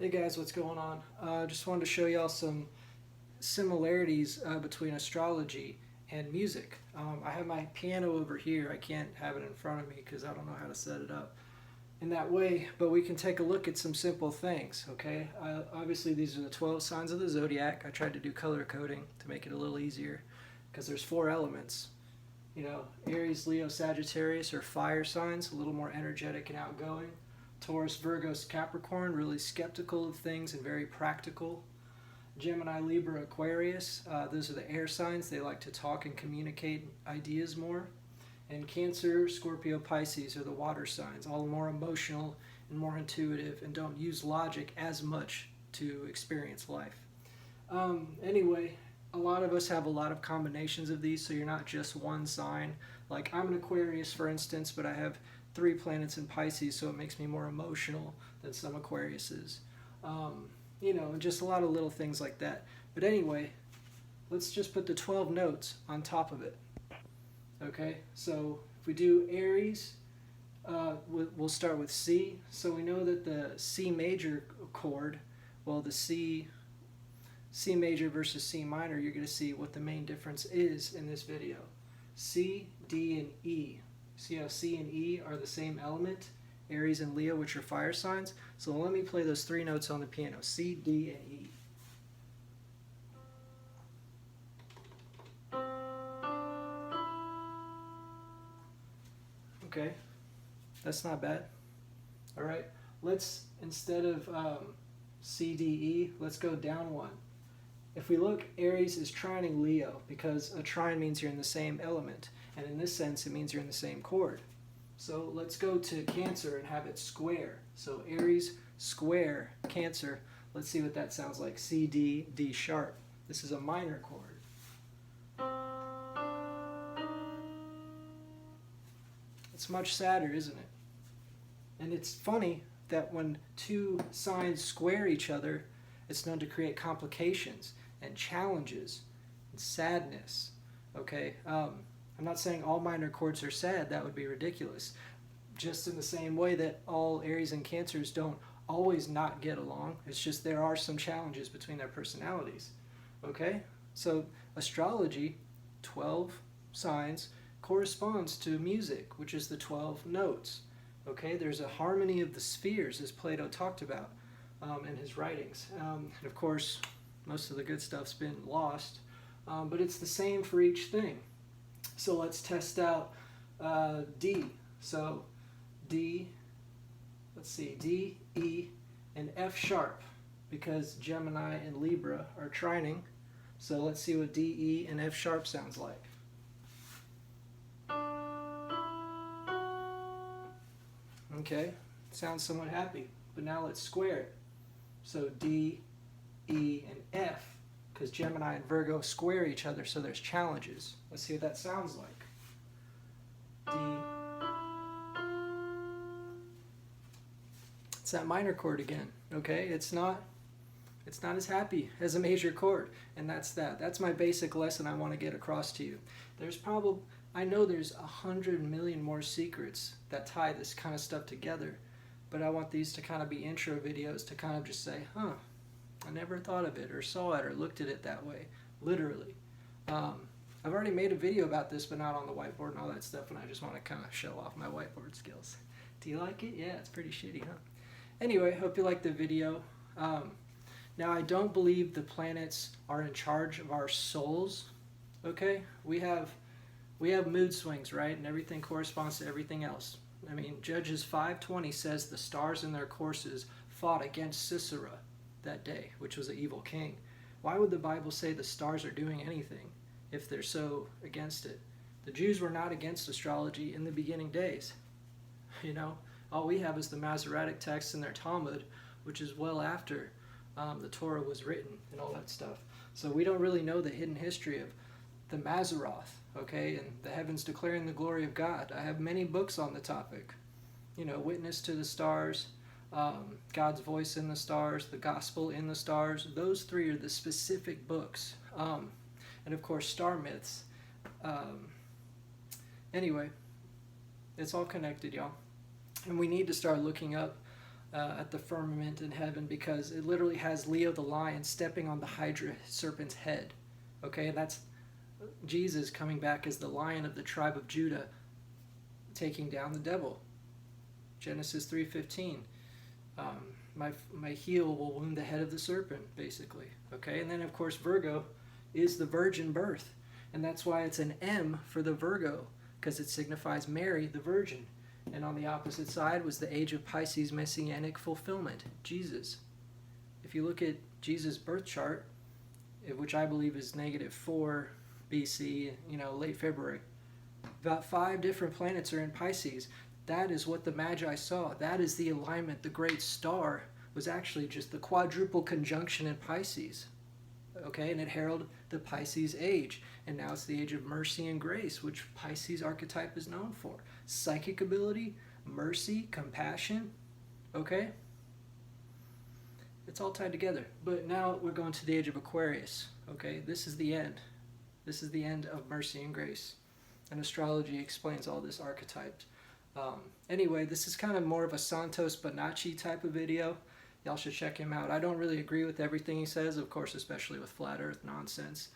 Hey guys, what's going on? Just wanted to show y'all some similarities between astrology and music. I have my piano over here. I can't have it in front of me because I don't know how to set it up in that way, but we can take a look at some simple things, okay? Obviously, these are the 12 signs of the zodiac. I tried to do color coding to make it a little easier because there's 4 elements. You know, Aries, Leo, Sagittarius are fire signs, a little more energetic and outgoing. Taurus, Virgo, Capricorn, really skeptical of things and very practical. Gemini, Libra, Aquarius, those are the air signs. They like to talk and communicate ideas more. And Cancer, Scorpio, Pisces are the water signs, all more emotional and more intuitive and don't use logic as much to experience life. Anyway, a lot of us have a lot of combinations of these, so you're not just one sign. Like I'm an Aquarius, for instance, but I have 3 planets in Pisces, so it makes me more emotional than some Aquariuses. You know, and just a lot of little things like that. But anyway, let's just put the 12 notes on top of it. Okay, so if we do Aries, we'll start with C. So we know that the C major chord, well, the C major versus C minor, you're going to see what the main difference is in this video. C, D, and E. See how C and E are the same element? Aries and Leo, which are fire signs. So let me play those 3 notes on the piano. C, D, and E. Okay, that's not bad. All right, let's, instead of C, D, E, let's go down 1. If we look, Aries is trining Leo because a trine means you're in the same element. And in this sense, it means you're in the same chord. So let's go to Cancer and have it square. So Aries square Cancer. Let's see what that sounds like. C, D, D sharp. This is a minor chord. It's much sadder, isn't it? And it's funny that when 2 signs square each other, it's known to create complications and challenges and sadness. Okay? I'm not saying all minor chords are sad. That would be ridiculous. Just in the same way that all Aries and Cancers don't always not get along. It's just there are some challenges between their personalities. Okay? So astrology, 12 signs, corresponds to music, which is the 12 notes. Okay? There's a harmony of the spheres, as Plato talked about in his writings. And of course, most of the good stuff's been lost. But it's the same for each thing. So let's test out D. So D, let's see, D, E, and F sharp, because Gemini and Libra are trining. So let's see what D, E, and F sharp sounds like. Okay, sounds somewhat happy, but now let's square it. So D, E, and F, because Gemini and Virgo square each other, so there's challenges. Let's see what that sounds like. D. It's that minor chord again, okay? It's not as happy as a major chord, and that's my basic lesson I want to get across to you. I know there's 100 million more secrets that tie this kind of stuff together, but I want these to kind of be intro videos to kind of just say, huh, I never thought of it or saw it or looked at it that way, literally. I've already made a video about this, but not on the whiteboard and all that stuff, and I just want to kind of show off my whiteboard skills. Do you like it? Yeah, it's pretty shitty, huh? Anyway, hope you liked the video. Now, I don't believe the planets are in charge of our souls, okay? We have mood swings, right? And everything corresponds to everything else. I mean, Judges 5:20 says the stars in their courses fought against Sisera that day, which was an evil king. Why would the Bible say the stars are doing anything if they're so against it? The Jews were not against astrology in the beginning days. You know, all we have is the Mazzaroth text in their Talmud, which is well after the Torah was written and all that stuff. So we don't really know the hidden history of the Mazzaroth, okay, and the heavens declaring the glory of God. I have many books on the topic. You know, Witness to the Stars, God's Voice in the Stars, The Gospel in the Stars. Those 3 are the specific books. And of course, star myths. Anyway, it's all connected, y'all. And we need to start looking up at the firmament in heaven, because it literally has Leo the lion stepping on the Hydra serpent's head. Okay, and that's Jesus coming back as the Lion of the tribe of Judah, taking down the devil. Genesis 3:15. My heel will wound the head of the serpent, basically. Okay, and then of course Virgo is the virgin birth, and that's why it's an M for the Virgo, because it signifies Mary, the virgin. And on the opposite side was the age of Pisces messianic fulfillment, Jesus. If you look at Jesus' birth chart, which I believe is -4 BC, late February, about 5 different planets are in Pisces. That is what the Magi saw. That is the alignment. The great star was actually just the quadruple conjunction in Pisces. Okay, and it heralded the Pisces age. And now it's the age of mercy and grace, which Pisces archetype is known for. Psychic ability, mercy, compassion. Okay? It's all tied together. But now we're going to the age of Aquarius. Okay, this is the end. This is the end of mercy and grace. And astrology explains all this archetypes. Anyway, this is kind of more of a Santos Bonacci type of video. Y'all should check him out. I don't really agree with everything he says, of course, especially with flat earth nonsense,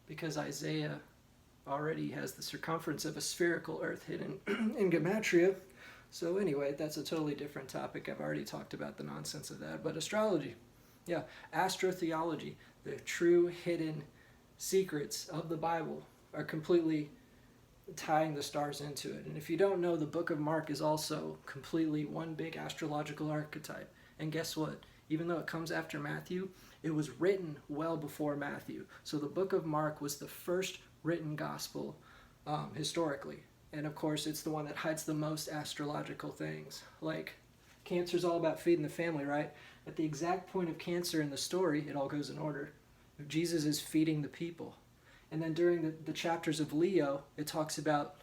because Isaiah already has the circumference of a spherical earth hidden in Gematria. So anyway, that's a totally different topic. I've already talked about the nonsense of that. But astrology, yeah, astrotheology, the true hidden secrets of the Bible are completely tying the stars into it. And if you don't know, the book of Mark is also completely one big astrological archetype. And guess what? Even though it comes after Matthew, it was written well before Matthew. So the book of Mark was the first written gospel historically. And of course, it's the one that hides the most astrological things. Like, Cancer's all about feeding the family, right? At the exact point of Cancer in the story, it all goes in order. Jesus is feeding the people. And then during the chapters of Leo, it talks about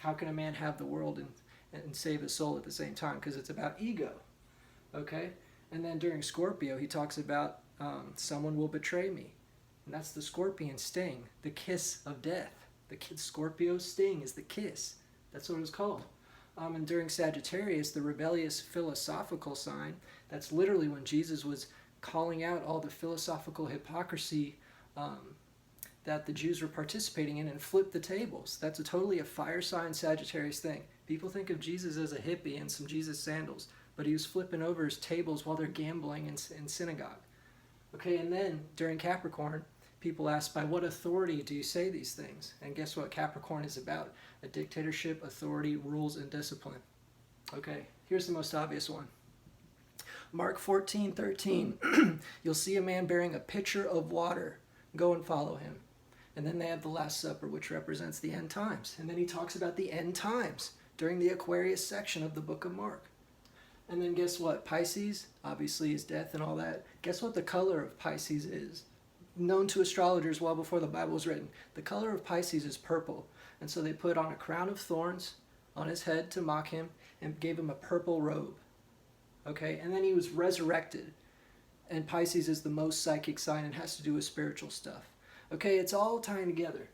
how can a man have the world and save his soul at the same time, because it's about ego. Okay? And then during Scorpio, he talks about someone will betray me. And that's the scorpion sting, the kiss of death. The Scorpio sting is the kiss. That's what it's called. And during Sagittarius, the rebellious philosophical sign, that's literally when Jesus was calling out all the philosophical hypocrisy that the Jews were participating in, and flipped the tables. That's totally a fire sign Sagittarius thing. People think of Jesus as a hippie in some Jesus sandals, but he was flipping over his tables while they're gambling in synagogue. Okay, and then during Capricorn, people ask, by what authority do you say these things? And guess what Capricorn is about? A dictatorship, authority, rules, and discipline. Okay, here's the most obvious one. Mark 14:13, you'll see a man bearing a pitcher of water. Go and follow him. And then they have the Last Supper, which represents the end times. And then he talks about the end times during the Aquarius section of the book of Mark. And then guess what? Pisces, obviously, is death and all that. Guess what the color of Pisces is? Known to astrologers well before the Bible was written. The color of Pisces is purple. And so they put on a crown of thorns on his head to mock him and gave him a purple robe. Okay, and then he was resurrected. And Pisces is the most psychic sign and has to do with spiritual stuff. Okay, it's all tying together.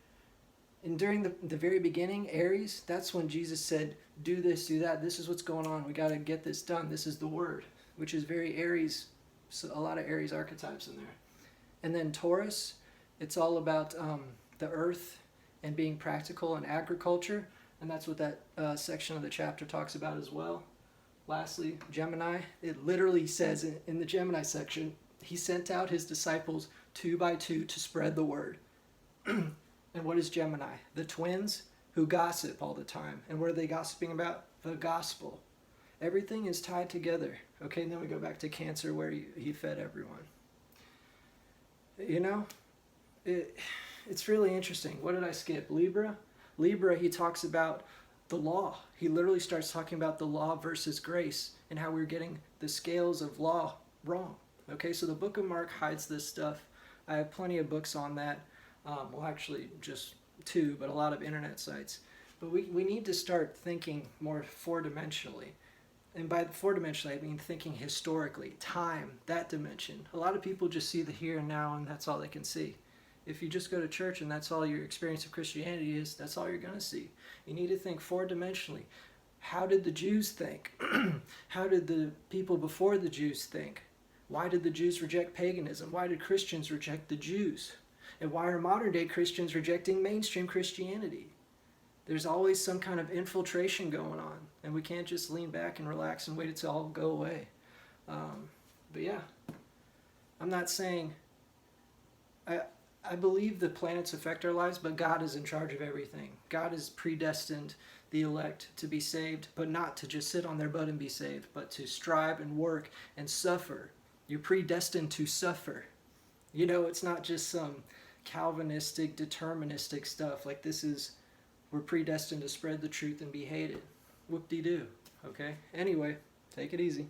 And during the very beginning, Aries, that's when Jesus said, do this, do that. This is what's going on. We got to get this done. This is the word, which is very Aries. So a lot of Aries archetypes in there. And then Taurus, it's all about the earth and being practical and agriculture. And that's what that section of the chapter talks about as well. Lastly, Gemini, it literally says in the Gemini section, he sent out his disciples 2 by 2 to spread the word. And what is Gemini? The twins who gossip all the time. And what are they gossiping about? The gospel. Everything is tied together. Okay, and then we go back to Cancer, where he fed everyone. You know, it's really interesting. What did I skip? Libra? Libra, he talks about the law. He literally starts talking about the law versus grace and how we're getting the scales of law wrong. Okay, so the book of Mark hides this stuff. I have plenty of books on that. Well, actually, just 2, but a lot of internet sites. But we need to start thinking more 4-dimensionally. And by 4-dimensionally, I mean thinking historically, time, that dimension. A lot of people just see the here and now, and that's all they can see. If you just go to church and that's all your experience of Christianity is, that's all you're going to see. You need to think 4-dimensionally. How did the Jews think? How did the people before the Jews think? Why did the Jews reject paganism? Why did Christians reject the Jews? And why are modern day Christians rejecting mainstream Christianity? There's always some kind of infiltration going on, and we can't just lean back and relax and wait until it all go away. But yeah, I'm not saying... I believe the planets affect our lives, but God is in charge of everything. God has predestined the elect to be saved, but not to just sit on their butt and be saved, but to strive and work and suffer. You're predestined to suffer. You know, it's not just some Calvinistic, deterministic stuff. Like we're predestined to spread the truth and be hated. Whoop-de-doo. Okay? Anyway, take it easy.